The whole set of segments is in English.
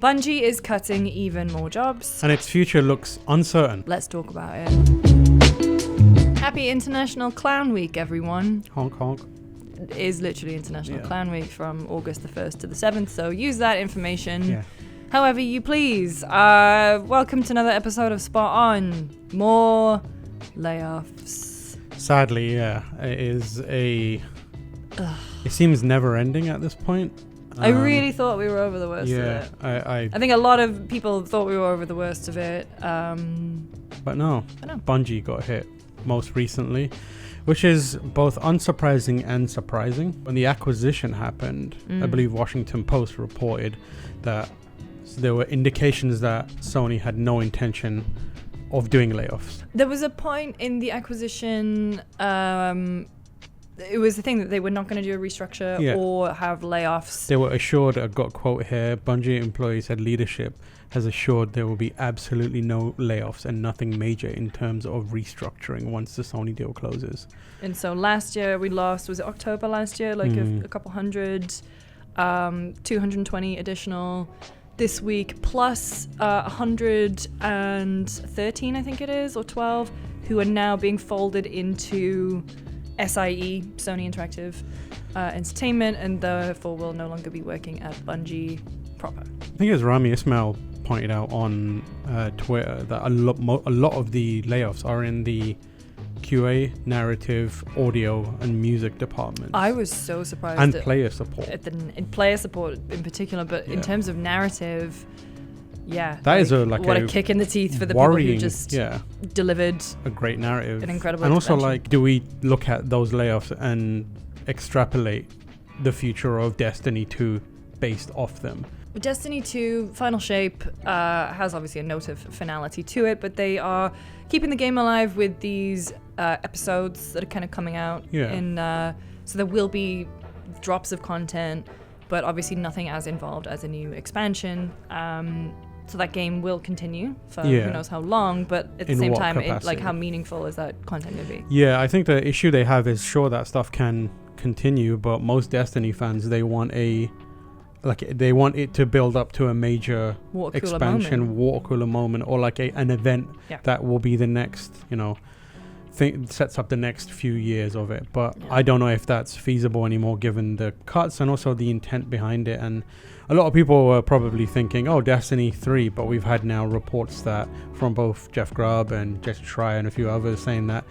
Bungie is cutting even more jobs. And its future looks uncertain. Let's talk about it. Happy International Clown Week, everyone. Honk, honk. It is literally International Clown Week from August the 1st to the 7th, so use that information however you please. Welcome to another episode of Spot On. More layoffs. Sadly, yeah. It is it seems never ending at this point. I really thought we were over the worst of it. I think a lot of people thought we were over the worst of it. But no. Bungie got hit most recently, which is both unsurprising and surprising. When the acquisition happened, I believe Washington Post reported that there were indications that Sony had no intention of doing layoffs. There was a point in the acquisition, it was the thing that they were not going to do a restructure or have layoffs. They were assured, I got a quote here, Bungie employees said leadership has assured there will be absolutely no layoffs and nothing major in terms of restructuring once the Sony deal closes. And so last year we lost, was it October last year? Like a couple hundred, 220 additional this week, plus 113, I think it is, or 12, who are now being folded into SIE, Sony Interactive Entertainment, and therefore will no longer be working at Bungie proper. I think it was Rami Ismail pointed out on Twitter that a lot of the layoffs are in the QA, narrative, audio, and music departments. I was so surprised. And player support. In player support in particular, but in terms of narrative, that is what a kick in the teeth for the people who just delivered a great narrative, an incredible. And also, expansion. do we look at those layoffs and extrapolate the future of Destiny 2 based off them? Destiny 2 Final Shape has obviously a note of finality to it, but they are keeping the game alive with these episodes that are kind of coming out. So there will be drops of content, but obviously nothing as involved as a new expansion. So that game will continue for who knows how long, but at the same time, how meaningful is that content going to be? Yeah, I think the issue they have is, sure, that stuff can continue, but most Destiny fans, they want it to build up to a major expansion, water cooler moment, or like an event that will be the next, sets up the next few years of it. But I don't know if that's feasible anymore given the cuts and also the intent behind it. And a lot of people were probably thinking, Destiny 3, but we've had now reports that from both Jeff Grubb and Jesse Schreier and a few others saying that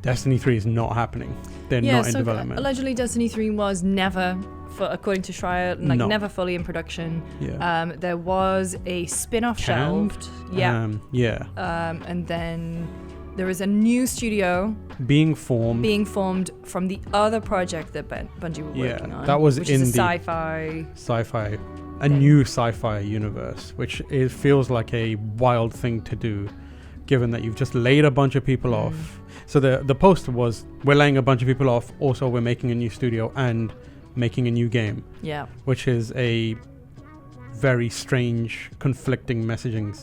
Destiny 3 is not happening. They're not in development. Allegedly Destiny 3 was never, according to Schreier, never fully in production. There was a spin-off shelved. And then there is a new studio being formed from the other project that Bungie were working on. That was which in is the sci-fi, new sci-fi universe, which feels like a wild thing to do, given that you've just laid a bunch of people off. So the post was, we're laying a bunch of people off. Also, we're making a new studio and making a new game. Yeah, which is a very strange, conflicting messaging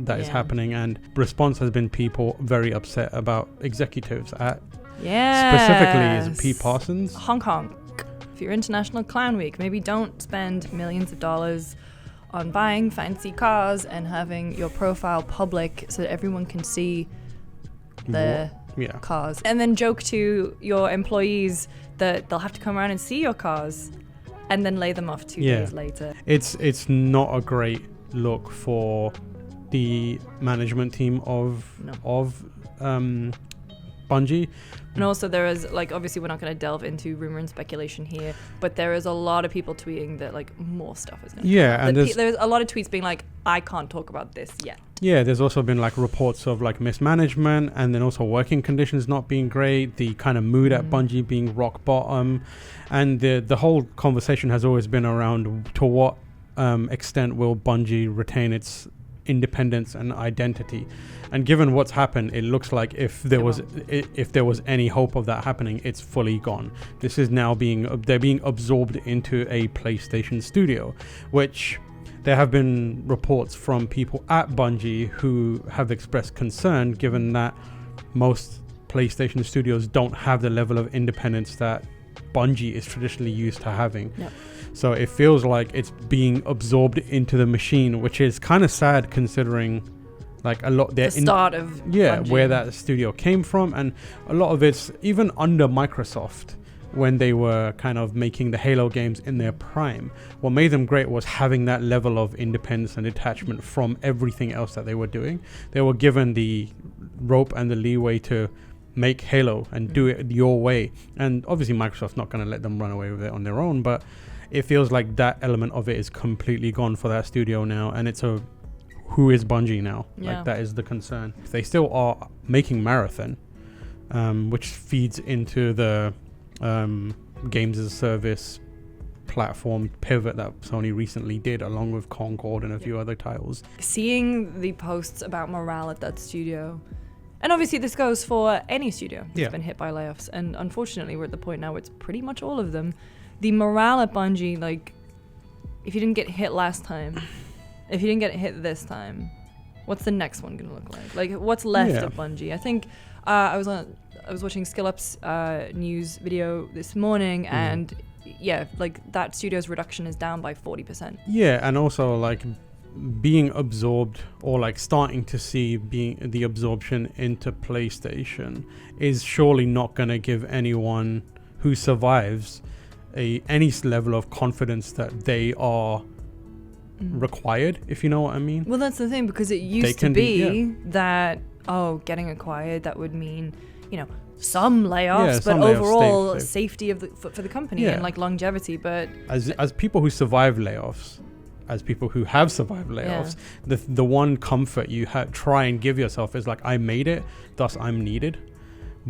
that is happening, and response has been people very upset about executives at specifically is Pete Parsons. Hong Kong. For your International Clown Week, maybe don't spend millions of dollars on buying fancy cars and having your profile public so that everyone can see the cars, and then joke to your employees that they'll have to come around and see your cars and then lay them off 2 days later. It's not a great look for the management team of Bungie. And also there is, obviously we're not going to delve into rumor and speculation here, but there is a lot of people tweeting that more stuff is going to come out. And there's a lot of tweets being like, I can't talk about this yet. There's also been reports of mismanagement, and then also working conditions not being great, the kind of mood at Bungie being rock bottom, and the whole conversation has always been around to what extent will Bungie retain its independence and identity. And given what's happened, it looks like if there was any hope of that happening, it's fully gone. This is now they're being absorbed into a PlayStation studio, which there have been reports from people at Bungie who have expressed concern, given that most PlayStation studios don't have the level of independence that Bungie is traditionally used to having. Yep. So it feels like it's being absorbed into the machine, which is kind of sad considering like a lot the start of Bungie. Where that studio came from, and a lot of it's even under Microsoft when they were kind of making the Halo games in their prime. What made them great was having that level of independence and detachment from everything else that they were doing. They were given the rope and the leeway to make Halo and do it your way, and obviously Microsoft's not going to let them run away with it on their own, but it feels like that element of it is completely gone for that studio now, and it's a who is Bungie now? Like that is the concern. They still are making Marathon, which feeds into the games as a service platform pivot that Sony recently did, along with Concord and a few other titles. Seeing the posts about morale at that studio, and obviously this goes for any studio that's been hit by layoffs, and unfortunately we're at the point now where it's pretty much all of them. The morale at Bungie, like, if you didn't get hit last time, if you didn't get hit this time, what's the next one gonna look like? Like, what's left of Bungie? I think I was watching SkillUp's news video this morning, and like that studio's reduction is down by 40%. Yeah, and also like being absorbed, or like starting to see being the absorption into PlayStation is surely not going to give anyone who survives any level of confidence that they are required, if you know what I mean. Well, that's the thing, because it used to be that getting acquired, that would mean, you know, some layoffs, but overall safety of for the company and like longevity. But as people who survive layoffs, as people who have survived layoffs, the one comfort you try and give yourself is like, I made it, thus I'm needed.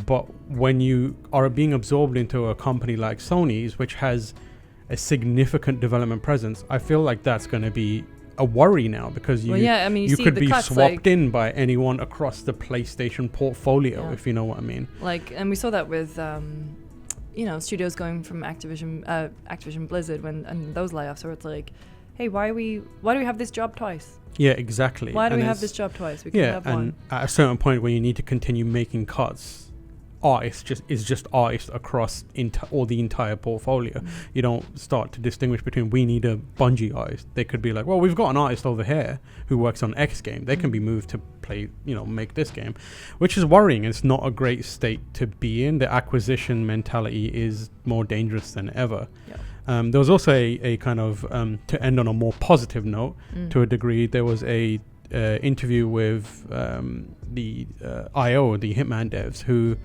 But when you are being absorbed into a company like Sony's, which has a significant development presence, I feel like that's going to be a worry now, because you could be swapped in by anyone across the PlayStation portfolio, if you know what I mean. Like, and we saw that with studios going from Activision Blizzard and those layoffs, where it's like, hey, why do we have this job twice? Yeah, exactly. Why do we have this job twice? We can have one. And at a certain point where you need to continue making cuts, artists is just artists across all the entire portfolio. You don't start to distinguish between, we need a Bungie artist. They could be like, well, we've got an artist over here who works on X game. They can be moved to play, make this game, which is worrying. It's not a great state to be in. The acquisition mentality is more dangerous than ever. There was also a kind of to end on a more positive note to a degree. There was a interview with the IO, the Hitman devs, who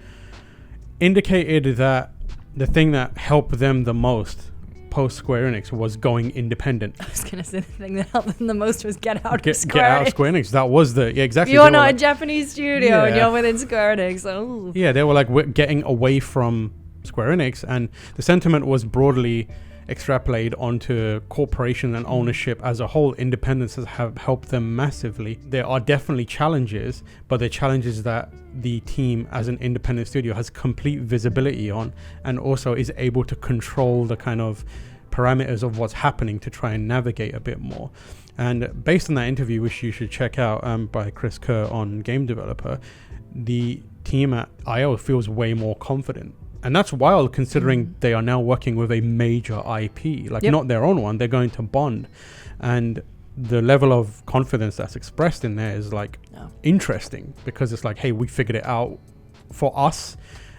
indicated that the thing that helped them the most post Square Enix was going independent. I was gonna say the thing that helped them the most was get out of Square Enix. That was exactly. You're not a Japanese studio, and you're within Square Enix. Oh. Yeah, they were like, we're getting away from Square Enix, and the sentiment was broadly extrapolated onto corporation and ownership as a whole. Independence has helped them massively. There are definitely challenges, but the challenges that the team as an independent studio has complete visibility on, and also is able to control the kind of parameters of what's happening to try and navigate a bit more. And based on that interview, which you should check out by Chris Kerr on Game Developer, the team at IO feels way more confident. And that's wild, considering they are now working with a major IP, not their own one. They're going to Bond, and the level of confidence that's expressed in there is like interesting, because it's like, hey, we figured it out for us.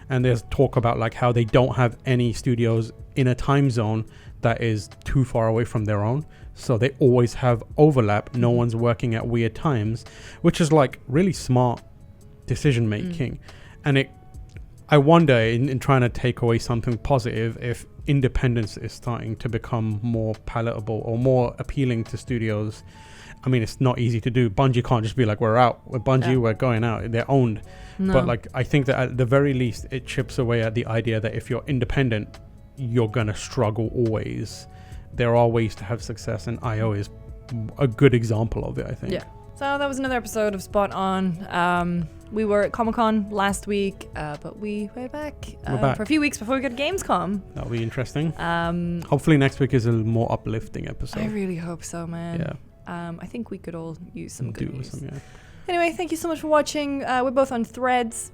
And there's talk about like how they don't have any studios in a time zone that is too far away from their own, so they always have overlap. No one's working at weird times, which is like really smart decision making. And I wonder, in trying to take away something positive, if independence is starting to become more palatable or more appealing to studios. I mean, it's not easy to do. Bungie can't just be like, we're out. We're Bungie, we're going out. They're owned. No. But like, I think that at the very least, it chips away at the idea that if you're independent, you're going to struggle always. There are ways to have success, and IO is a good example of it, I think. Yeah. So that was another episode of Spot On. We were at Comic-Con last week, but we're back for a few weeks before we go to Gamescom. That'll be interesting. Hopefully next week is a more uplifting episode. I really hope so, man. Yeah. I think we could all use some good news. Anyway, thank you so much for watching. We're both on Threads.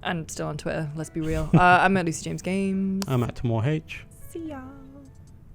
And still on Twitter, let's be real. I'm at Lucy James Games. I'm at Tamor H. See ya.